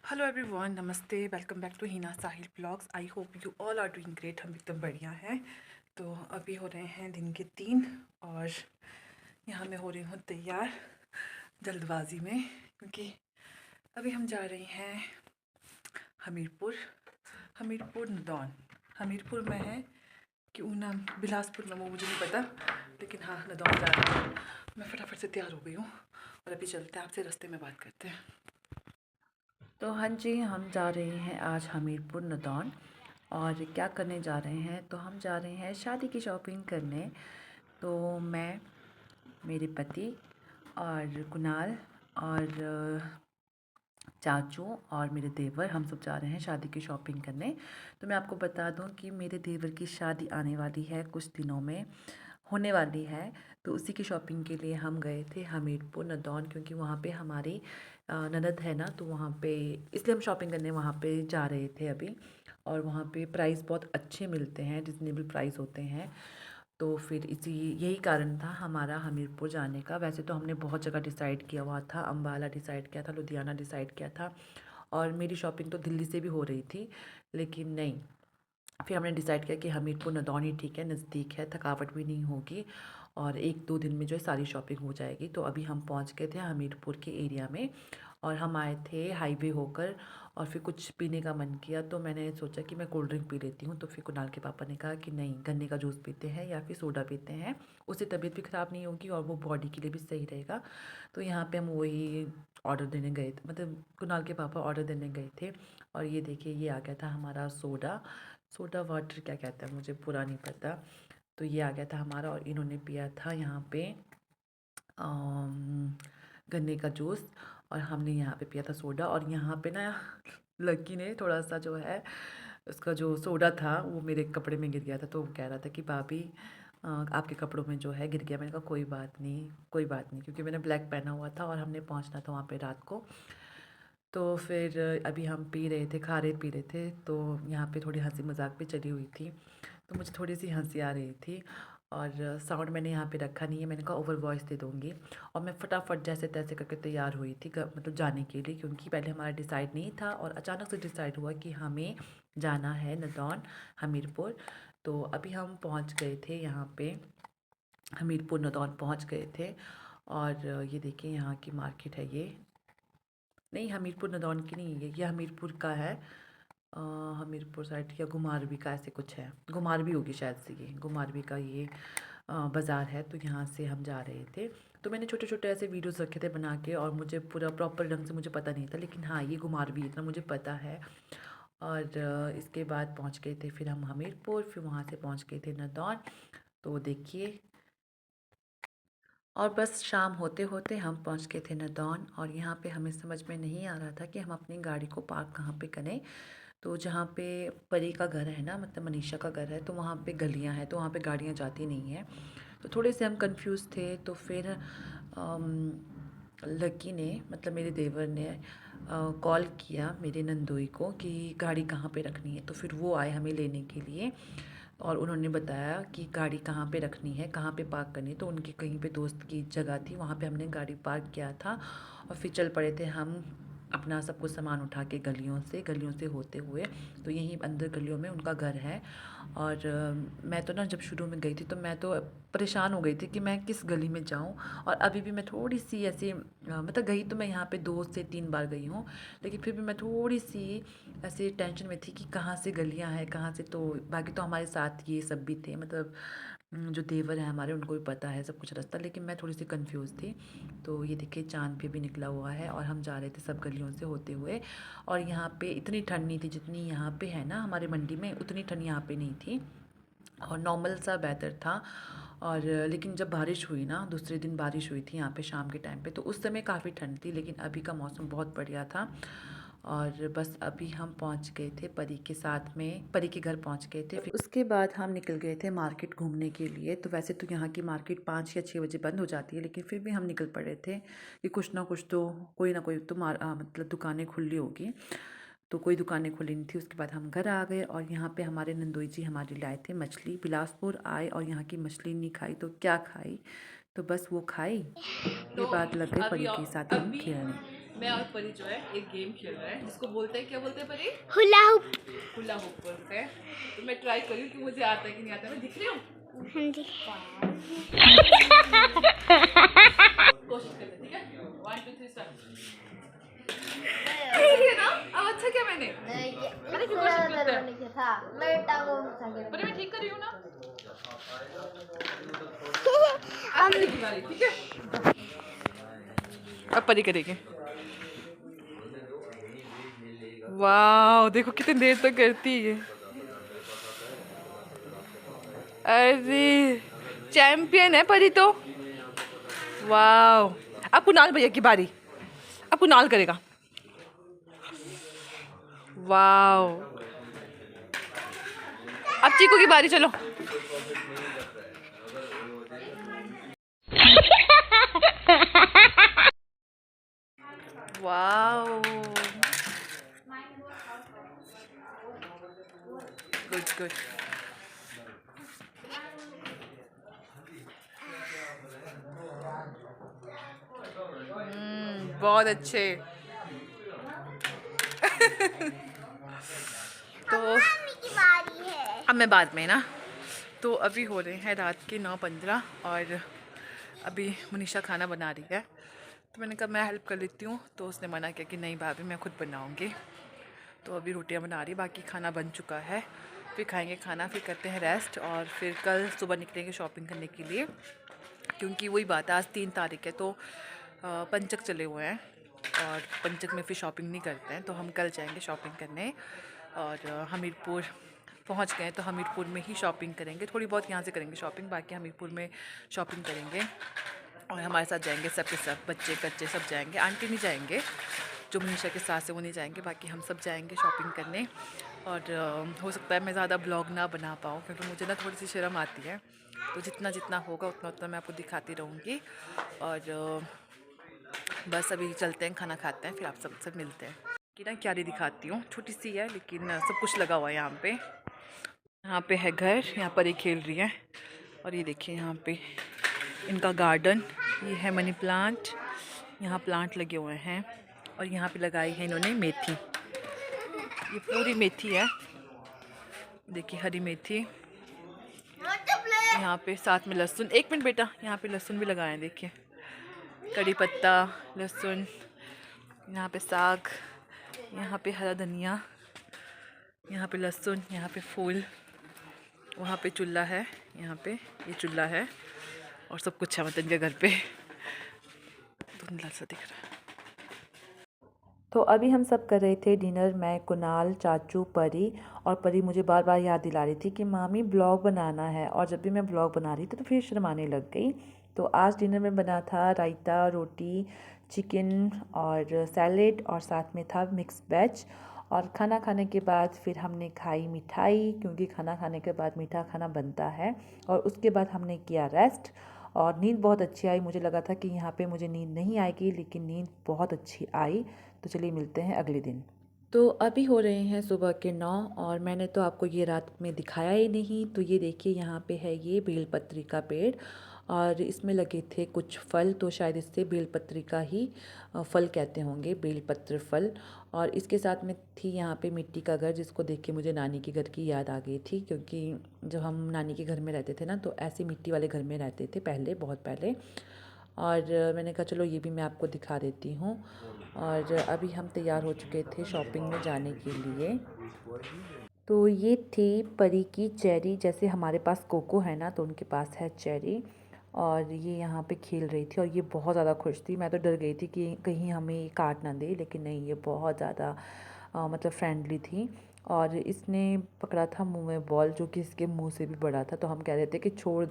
Hello everyone, नमस्ते। Welcome back to Hina Sahil blogs. I hope you all are doing great. हम एकदम बढ़िया हैं। तो अभी हो रहे हैं दिन के 3 और यहाँ मैं हो रही हूँ तैयार जल्दबाजी में, क्योंकि अभी हम जा रहे हैं हमीरपुर। हमीरपुर नदौन। हमीरपुर में है कि ऊना बिलासपुर में, वो मुझे नहीं पता, लेकिन हाँ नदौन जा रहे हैं। मैं फटाफट से तैयार हो गई हूँ और अभी चलते हैं, आपसे रास्ते में बात करते हैं। तो हाँ जी, हम जा रहे हैं आज हमीरपुर नदौन। और क्या करने जा रहे हैं, तो हम जा रहे हैं शादी की शॉपिंग करने। तो मैं, मेरे पति और कुणाल और चाचू और मेरे देवर, हम सब जा रहे हैं शादी की शॉपिंग करने। तो मैं आपको बता दूं कि मेरे देवर की शादी आने वाली है, कुछ दिनों में होने वाली है। तो उसी की शॉपिंग के लिए हम गए थे हमीरपुर नदौन, क्योंकि वहाँ पे हमारी ननद है ना, तो वहाँ पे इसलिए हम शॉपिंग करने वहाँ पे जा रहे थे अभी। और वहाँ पे प्राइस बहुत अच्छे मिलते हैं, रिजनेबल प्राइस होते हैं। तो फिर इसी यही कारण था हमारा हमीरपुर जाने का। वैसे तो हमने बहुत जगह डिसाइड किया हुआ था, अम्बाला डिसाइड किया था, लुधियाना डिसाइड किया था, और मेरी शॉपिंग तो दिल्ली से भी हो रही थी, लेकिन नहीं, फिर हमने डिसाइड किया कि हमीरपुर नदौन ही ठीक है, नज़दीक है, थकावट भी नहीं होगी और 1-2 दिन में जो है सारी शॉपिंग हो जाएगी। तो अभी हम पहुंच गए थे हमीरपुर के एरिया में, और हम आए थे हाईवे होकर। और फिर कुछ पीने का मन किया, तो मैंने सोचा कि मैं कोल्ड ड्रिंक पी लेती हूँ। तो फिर कुणाल के पापा ने कहा कि नहीं, गन्ने का जूस पीते हैं या फिर सोडा पीते हैं, उससे तबीयत भी ख़राब नहीं होगी और वो बॉडी के लिए भी सही रहेगा। तो यहाँ पे हम वही ऑर्डर देने गए थे, मतलब कुणाल के पापा ऑर्डर देने गए थे। और ये देखिए, ये आ गया था हमारा सोडा। सोडा वाटर क्या कहते हैं मुझे पूरा नहीं पता। तो ये आ गया था हमारा, और इन्होंने पिया था यहाँ पे गन्ने का जूस, और हमने यहाँ पे पिया था सोडा। और यहाँ पे ना लड़की ने थोड़ा सा जो है, उसका जो सोडा था वो मेरे कपड़े में गिर गया था। तो वो कह रहा था कि भाभी आपके कपड़ों में जो है गिर गया। मैंने कहा कोई बात नहीं, कोई बात नहीं, क्योंकि मैंने ब्लैक पहना हुआ था और हमने पहुँचना था वहाँ पे रात को। तो फिर अभी हम पी रहे थे, खा रहे पी रहे थे, तो यहाँ पे थोड़ी हंसी मजाक भी चली हुई थी। तो मुझे थोड़ी सी हंसी आ रही थी, और साउंड मैंने यहाँ पे रखा नहीं है, मैंने कहा ओवर वॉइस दे दूँगी। और मैं फटाफट जैसे तैसे करके तैयार हुई थी, मतलब जाने के लिए, क्योंकि पहले हमारा डिसाइड नहीं था और अचानक से डिसाइड हुआ कि हमें जाना है नदौन हमीरपुर। तो अभी हम पहुँच गए थे यहाँ पे, हमीरपुर नदौन पहुँच गए थे। और ये देखिए यहाँ की मार्केट है ये। नहीं, हमीरपुर नदौन की नहीं है ये, हमीरपुर का है। हमीरपुर साइड या घुमारवी का ऐसे कुछ है, घुमारवी होगी शायद से, ये घुमारवी का ये बाज़ार है। तो यहाँ से हम जा रहे थे। तो मैंने छोटे छोटे ऐसे वीडियोस रखे थे बना के, और मुझे पूरा प्रॉपर ढंग से मुझे पता नहीं था, लेकिन हाँ ये घुमारवी इतना मुझे पता है। और इसके बाद पहुँच गए थे फिर हम हमीरपुर, फिर वहाँ से पहुँच गए थे नदौन। तो देखिए, और बस शाम होते होते हम पहुंच गए थे नदौन। और यहाँ पे हमें समझ में नहीं आ रहा था कि हम अपनी गाड़ी को पार्क कहाँ पे करें। तो जहाँ पे परी का घर है ना, मतलब मनीषा का घर है, तो वहाँ पे गलियाँ हैं, तो वहाँ पे गाड़ियाँ जाती नहीं हैं। तो थोड़े से हम कंफ्यूज थे। तो फिर लकी ने, मतलब मेरे देवर ने कॉल किया मेरे नंदोई को कि गाड़ी कहाँ पे रखनी है। तो फिर वो आए हमें लेने के लिए, और उन्होंने बताया कि गाड़ी कहाँ पे रखनी है, कहाँ पे पार्क करनी है। तो उनकी कहीं पे दोस्त की जगह थी, वहाँ पे हमने गाड़ी पार्क किया था। और फिर चल पड़े थे हम अपना सब कुछ सामान उठा के, गलियों से होते हुए। तो यहीं अंदर गलियों में उनका घर है। और मैं तो ना जब शुरू में गई थी तो मैं तो परेशान हो गई थी कि मैं किस गली में जाऊँ। और अभी भी मैं थोड़ी सी ऐसी मतलब गई तो मैं यहाँ पे 2 से 3 बार गई हूँ, लेकिन फिर भी मैं थोड़ी सी ऐसे टेंशन में थी कि कहाँ से गलियाँ हैं, कहाँ से। तो बाकी तो हमारे साथ ये सब भी थे, मतलब जो देवर हैं हमारे, उनको भी पता है सब कुछ रास्ता, लेकिन मैं थोड़ी सी कंफ्यूज थी। तो ये देखिए, चाँद भी निकला हुआ है, और हम जा रहे थे सब गलियों से होते हुए। और यहाँ पे इतनी ठंड नहीं थी जितनी यहाँ पे है ना हमारे मंडी में, उतनी ठंड यहाँ पे नहीं थी, और नॉर्मल सा वेदर था। और लेकिन जब बारिश हुई ना, दूसरे दिन बारिश हुई थी यहाँ पे शाम के टाइम पे, तो उस समय काफ़ी ठंड थी, लेकिन अभी का मौसम बहुत बढ़िया था। और बस अभी हम पहुँच गए थे परी के साथ में, परी के घर पहुँच गए थे। फिर उसके बाद हम निकल गए थे मार्केट घूमने के लिए। तो वैसे तो यहाँ की मार्केट 5 या 6 बजे बंद हो जाती है, लेकिन फिर भी हम निकल पड़े थे कि कुछ ना कुछ तो, कोई ना कोई तो मतलब दुकानें खुली होगी। तो कोई दुकानें खुली नहीं थी। उसके बाद हम घर आ गए, और यहाँ पे हमारे नंदोई जी हमारे लाए थे मछली। बिलासपुर आए और यहाँ की मछली नहीं खाई तो क्या खाई, तो बस वो खाई। तो ये बात लग गई अभी परी के साथ हम अभी खेलने। मैं और परी जो है एक गेम खेल रहे हैं जिसको बोलते हैं, क्या बोलते हैं परी? Hula hoop. हुला हुप बोलते हैं। तो मैं ट्राई करूँ कि मुझे आता है कि नहीं आता। मैं दिख रही हूँ? हाँ जी। कोशिश करते, ठीक है? 1 2 3 स्टार्ट। ठीक है ना? अब अच्छा क्या मैंने? अरे कोशिश करते हैं। परी मैं ठीक कर रही हूँ ना? अब परी की बारी, ठीक है? अब परी करेगी। वाह देखो कितनी देर तक करती है। अरे चैंपियन है परी तो। वाह अब कुणाल भैया की बारी। अब कुणाल करेगा। वाह अब चीकू की बारी, चलो। वाह गुड गुड। बहुत अच्छे। तो अब मैं बाद में ना, तो अभी हो रहे हैं रात के 9:15 और अभी मनीषा खाना बना रही है। तो मैंने कहा मैं हेल्प कर लेती हूँ, तो उसने मना किया कि नहीं भाभी मैं खुद बनाऊँगी। तो अभी रोटियाँ बना रही, बाकी खाना बन चुका है। फिर खाएंगे खाना, फिर करते हैं रेस्ट और फिर कल सुबह निकलेंगे शॉपिंग करने के लिए। क्योंकि वही बात है, आज 3 तारीख है तो पंचक चले हुए हैं और पंचक में फिर शॉपिंग नहीं करते हैं, तो हम कल जाएंगे शॉपिंग करने। और हमीरपुर पहुंच गए तो हमीरपुर में ही शॉपिंग करेंगे, थोड़ी बहुत यहाँ से करेंगे शॉपिंग, बाकी हमीरपुर में शॉपिंग करेंगे। और हमारे साथ जाएंगे सब के सब, बच्चे कच्चे सब जाएंगे, आंटी नहीं जाएंगे, जो मनीषा के साथ से वो नहीं जाएंगे, बाकी हम सब जाएंगे शॉपिंग करने। और हो सकता है मैं ज़्यादा ब्लॉग ना बना पाऊँ क्योंकि मुझे ना थोड़ी सी शर्म आती है, तो जितना जितना होगा उतना उतना मैं आपको दिखाती रहूँगी। और बस अभी चलते हैं, खाना खाते हैं, फिर आप सबसे मिलते हैं। कि ना क्यारी दिखाती हूँ, छोटी सी है लेकिन सब कुछ लगा हुआ है यहाँ पे। यहाँ पे है घर, यहाँ पर ही खेल रही है। और ये देखिए यहाँ पे इनका गार्डन, ये है मनी प्लांट, यहाँ प्लांट लगे हुए हैं। और यहाँ पे लगाई है इन्होंने मेथी, ये पूरी मेथी है, देखिए हरी मेथी। यहाँ पे साथ में लहसुन, 1 मिनट बेटा, यहाँ पे लहसुन भी लगाए हैं, देखिए कड़ी पत्ता, लहसुन, यहाँ पे साग, यहाँ पे हरा धनिया, यहाँ पे लहसुन, यहाँ पे फूल, वहाँ पे चूल्हा है, यहाँ पे ये चूल्हा है और सब कुछ है मतलब इनके घर पे, धुंधला सा दिख रहा है। तो अभी हम सब कर रहे थे डिनर, मैं, कुणाल, चाचू, परी। और परी मुझे बार बार याद दिला रही थी कि मामी ब्लॉग बनाना है, और जब भी मैं ब्लॉग बना रही थी तो फिर शर्माने लग गई। तो आज डिनर में बना था रायता, रोटी, चिकन और सैलेड, और साथ में था मिक्स वेज। और खाना खाने के बाद फिर हमने खाई मिठाई, क्योंकि खाना खाने के बाद मीठा खाना बनता है। और उसके बाद हमने किया रेस्ट, और नींद बहुत अच्छी आई। मुझे लगा था कि यहाँ पे मुझे नींद नहीं आएगी, लेकिन नींद बहुत अच्छी आई। तो चलिए मिलते हैं अगले दिन। तो अभी हो रहे हैं सुबह के 9, और मैंने तो आपको ये रात में दिखाया ही नहीं। तो ये देखिए यहाँ पे है ये बेलपत्री का पेड़, और इसमें लगे थे कुछ फल, तो शायद इससे बेलपत्री का ही फल कहते होंगे, बेलपत्र फल। और इसके साथ में थी यहाँ पे मिट्टी का घर, जिसको देख के मुझे नानी के घर की याद आ गई थी, क्योंकि जब हम नानी के घर में रहते थे ना, तो ऐसे मिट्टी वाले घर में रहते थे पहले, बहुत पहले। और मैंने कहा चलो ये भी मैं आपको दिखा देती हूँ। और अभी हम तैयार हो चुके थे शॉपिंग में जाने के लिए। तो ये थी परी की चेरी, जैसे हमारे पास कोको है ना, तो उनके पास है चेरी। और ये यहाँ पे खेल रही थी, और ये बहुत ज़्यादा खुश थी। मैं तो डर गई थी कि कहीं हमें ये काट ना दे, लेकिन नहीं, ये बहुत ज़्यादा मतलब फ्रेंडली थी। और इसने पकड़ा था मुंह में बॉल, जो कि इसके मुंह से भी बड़ा था। तो हम कह रहे थे कि छोड़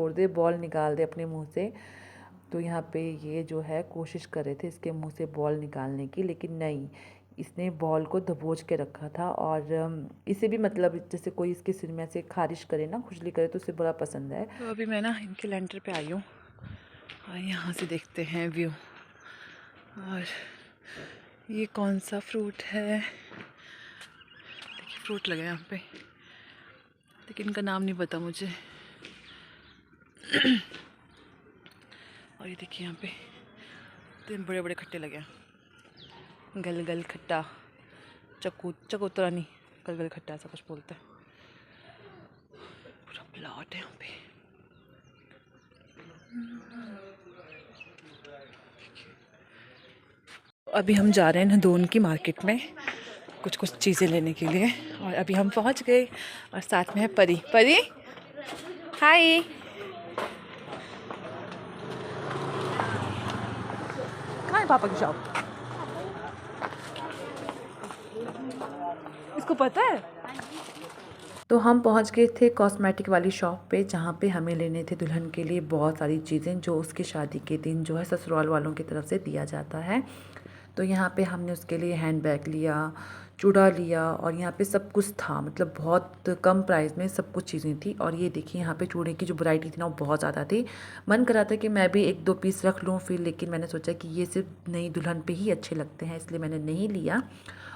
दे बॉल, निकाल दे अपने मुंह से। तो यहाँ पे ये जो है कोशिश कर रहे थे इसके मुंह से बॉल निकालने की, लेकिन नहीं, इसने बॉल को दबोच के रखा था। और इसे भी मतलब जैसे कोई इसके सिर में से खारिश करे ना, खुजली करे, तो उसे बड़ा पसंद है। तो अभी मैं ना इनके लेंटर पे आई हूँ और यहाँ से देखते हैं व्यू। और ये कौन सा फ्रूट है, देखिए फ्रूट लगे यहाँ पे, लेकिन इनका नाम नहीं पता मुझे। और ये देखिए यहाँ पे इतने बड़े बड़े खट्टे लगे हैं। गलगल खट्टा, चकोतरा नहीं, गलगल खट्टा ऐसा कुछ बोलते हैं। पूरा प्लॉट है यहाँ पे। अभी हम जा रहे हैं नदौन की मार्केट में कुछ कुछ चीज़ें लेने के लिए, और अभी हम पहुंच गए और साथ में है परी। परी हाय। कहाँ है पापा की शॉप? इसको पता है? तो हम पहुंच गए थे कॉस्मेटिक वाली शॉप पे, जहाँ पे हमें लेने थे दुल्हन के लिए बहुत सारी चीज़ें जो उसकी शादी के दिन जो है ससुराल वालों की तरफ से दिया जाता है। तो यहाँ पे हमने उसके लिए हैंड बैग लिया, चूड़ा लिया, और यहाँ पे सब कुछ था, मतलब बहुत कम प्राइस में सब कुछ चीज़ें थी। और ये देखिए यहाँ पे चूड़े की जो वैरायटी थी ना वो बहुत ज़्यादा थी। मन करा था कि मैं भी 1-2 पीस रख लूँ फिर, लेकिन मैंने सोचा कि ये सिर्फ नई दुल्हन पे ही अच्छे लगते हैं, इसलिए मैंने नहीं लिया।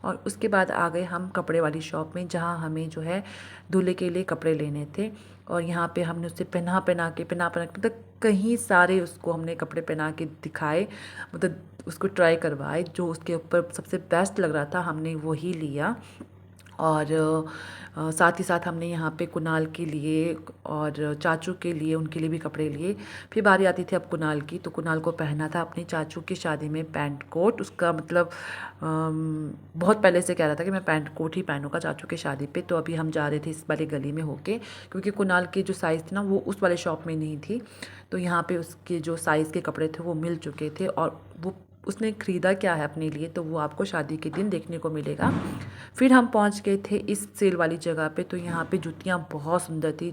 और उसके बाद आ गए हम कपड़े वाली शॉप में, जहाँ हमें जो है दूल्हे के लिए कपड़े लेने थे। और यहाँ पे हमने उससे पहना के मतलब कहीं सारे उसको हमने कपड़े पहना के दिखाए, मतलब उसको ट्राई करवाए, जो उसके ऊपर सबसे बेस्ट लग रहा था हमने वही लिया। और साथ ही साथ हमने यहाँ पे कुणाल के लिए और चाचू के लिए, उनके लिए भी कपड़े लिए। फिर बारी आती थी अब कुणाल की, तो कुणाल को पहना था अपनी चाचू की शादी में पैंट कोट। उसका मतलब बहुत पहले से कह रहा था कि मैं पैंट कोट ही पहनूंगा चाचू की शादी पे। तो अभी हम जा रहे थे इस वाली गली में होके, क्योंकि कुणाल की जो साइज़ थी ना वो उस वाले शॉप में नहीं थी, तो यहाँ पे उसके जो साइज़ के कपड़े थे वो मिल चुके थे। और वो उसने ख़रीदा क्या है अपने लिए तो वो आपको शादी के दिन देखने को मिलेगा। फिर हम पहुंच गए थे इस सेल वाली जगह पे, तो यहाँ पे जूतियाँ बहुत सुंदर थी।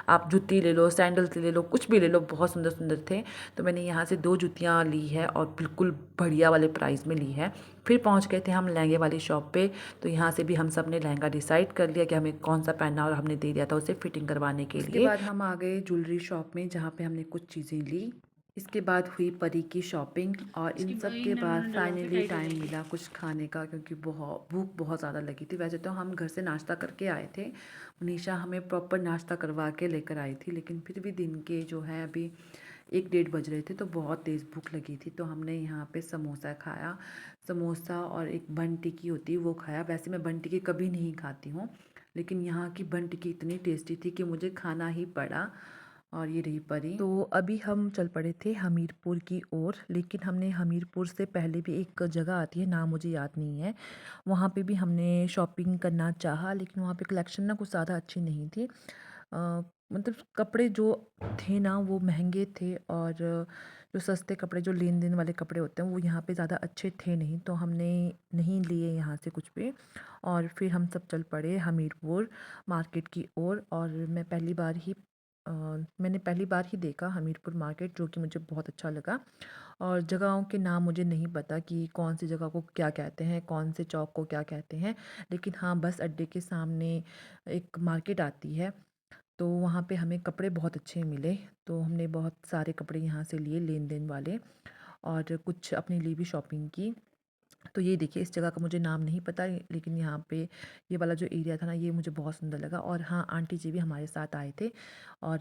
आप जूती ले लो, सैंडल्स ले लो, कुछ भी ले लो, बहुत सुंदर सुंदर थे। तो मैंने यहाँ से 2 जूतियाँ ली है और बिल्कुल बढ़िया वाले प्राइस में ली है। फिर पहुँच गए थे हम लहंगे वाली शॉप पे, तो यहाँ से भी हम सब ने लहंगा डिसाइड कर लिया कि हमें कौन सा पहनना, और हमने दे दिया था उसे फिटिंग करवाने के लिए। उसके बाद हम आ गए ज्वेलरी शॉप में, जहाँ पे हमने कुछ चीज़ें ली। इसके बाद हुई परी की शॉपिंग, और इन सब के बाद फाइनली टाइम मिला कुछ खाने का, क्योंकि भूख बहुत ज़्यादा लगी थी। वैसे तो हम घर से नाश्ता करके आए थे, मनीषा हमें प्रॉपर नाश्ता करवा के लेकर आई थी, लेकिन फिर भी दिन के जो है अभी 1-1:30 बज रहे थे, तो बहुत तेज़ भूख लगी थी। तो हमने यहाँ पे समोसा खाया, समोसा और एक बन टिक्की होती है वो खाया। वैसे मैं बन टिक्की कभी नहीं खाती हूँ, लेकिन यहाँ की बन टिक्की इतनी टेस्टी थी कि मुझे खाना ही पड़ा। और ये रही परी। तो अभी हम चल पड़े थे हमीरपुर की ओर, लेकिन हमने हमीरपुर से पहले भी एक जगह आती है, नाम मुझे याद नहीं है, वहाँ पे भी हमने शॉपिंग करना चाहा, लेकिन वहाँ पे कलेक्शन ना कुछ ज़्यादा अच्छी नहीं थी। मतलब कपड़े जो थे ना वो महंगे थे, और जो सस्ते कपड़े, जो लेन देन वाले कपड़े होते हैं वो यहाँ पे ज़्यादा अच्छे थे नहीं, तो हमने नहीं लिए यहाँ से कुछ भी। और फिर हम सब चल पड़े हमीरपुर मार्केट की ओर। और मैंने पहली बार ही देखा हमीरपुर मार्केट, जो कि मुझे बहुत अच्छा लगा। और जगहों के नाम मुझे नहीं पता कि कौन सी जगह को क्या कहते हैं, कौन से चौक को क्या कहते हैं, लेकिन हाँ बस अड्डे के सामने एक मार्केट आती है, तो वहाँ पे हमें कपड़े बहुत अच्छे मिले। तो हमने बहुत सारे कपड़े यहाँ से लिए लेन देन वाले, और कुछ अपने लिए भी शॉपिंग की। तो ये देखिए इस जगह का मुझे नाम नहीं पता, लेकिन यहाँ पे ये वाला जो एरिया था ना ये मुझे बहुत सुंदर लगा। और हाँ आंटी जी भी हमारे साथ आए थे, और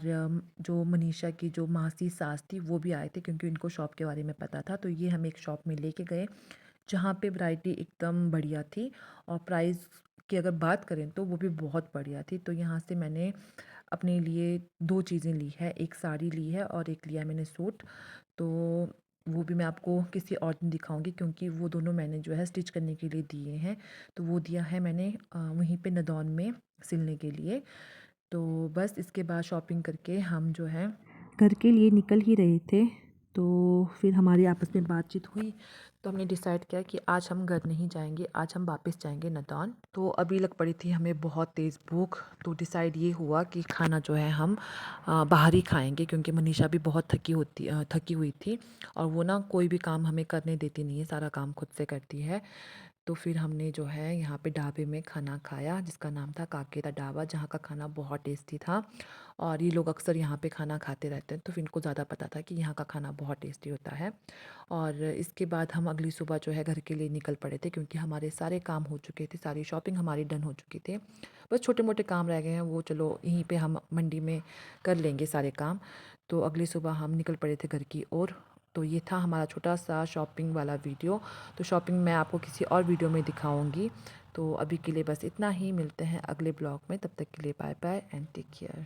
जो मनीषा की जो मासी सास थी वो भी आए थे, क्योंकि उनको शॉप के बारे में पता था। तो ये हम एक शॉप में लेके गए, जहाँ पे वैरायटी एकदम बढ़िया थी, और प्राइस की अगर बात करें तो वो भी बहुत बढ़िया थी। तो यहाँ से मैंने अपने लिए 2 चीज़ें ली है, एक साड़ी ली है और एक लिया है मैंने सूट। तो वो भी मैं आपको किसी और दिन दिखाऊंगी, क्योंकि वो दोनों मैंने जो है स्टिच करने के लिए दिए हैं। तो वो दिया है मैंने वहीं पे नदौन में सिलने के लिए। तो बस इसके बाद शॉपिंग करके हम जो है घर के लिए निकल ही रहे थे। तो फिर हमारी आपस में बातचीत हुई, तो हमने डिसाइड किया कि आज हम घर नहीं जाएंगे, आज हम वापस जाएंगे नदौन। तो अभी लग पड़ी थी हमें बहुत तेज़ भूख, तो डिसाइड ये हुआ कि खाना जो है हम बाहर ही खाएंगे, क्योंकि मनीषा भी बहुत थकी हुई थी, और वो ना कोई भी काम हमें करने देती नहीं है, सारा काम खुद से करती है। तो फिर हमने जो है यहाँ पे ढाबे में खाना खाया, जिसका नाम था काके दा ढाबा, जहाँ का खाना बहुत टेस्टी था। और ये लोग अक्सर यहाँ पे खाना खाते रहते हैं, तो फिर इनको ज़्यादा पता था कि यहाँ का खाना बहुत टेस्टी होता है। और इसके बाद हम अगली सुबह जो है घर के लिए निकल पड़े थे, क्योंकि हमारे सारे काम हो चुके थे, सारी शॉपिंग हमारी डन हो चुकी थी। बस छोटे मोटे काम रह गए हैं, वो चलो यहीं पे हम मंडी में कर लेंगे सारे काम। तो अगली सुबह हम निकल पड़े थे घर की ओर। तो ये था हमारा छोटा सा शॉपिंग वाला वीडियो। तो शॉपिंग मैं आपको किसी और वीडियो में दिखाऊंगी। तो अभी के लिए बस इतना ही, मिलते हैं अगले ब्लॉग में, तब तक के लिए bye bye and take care.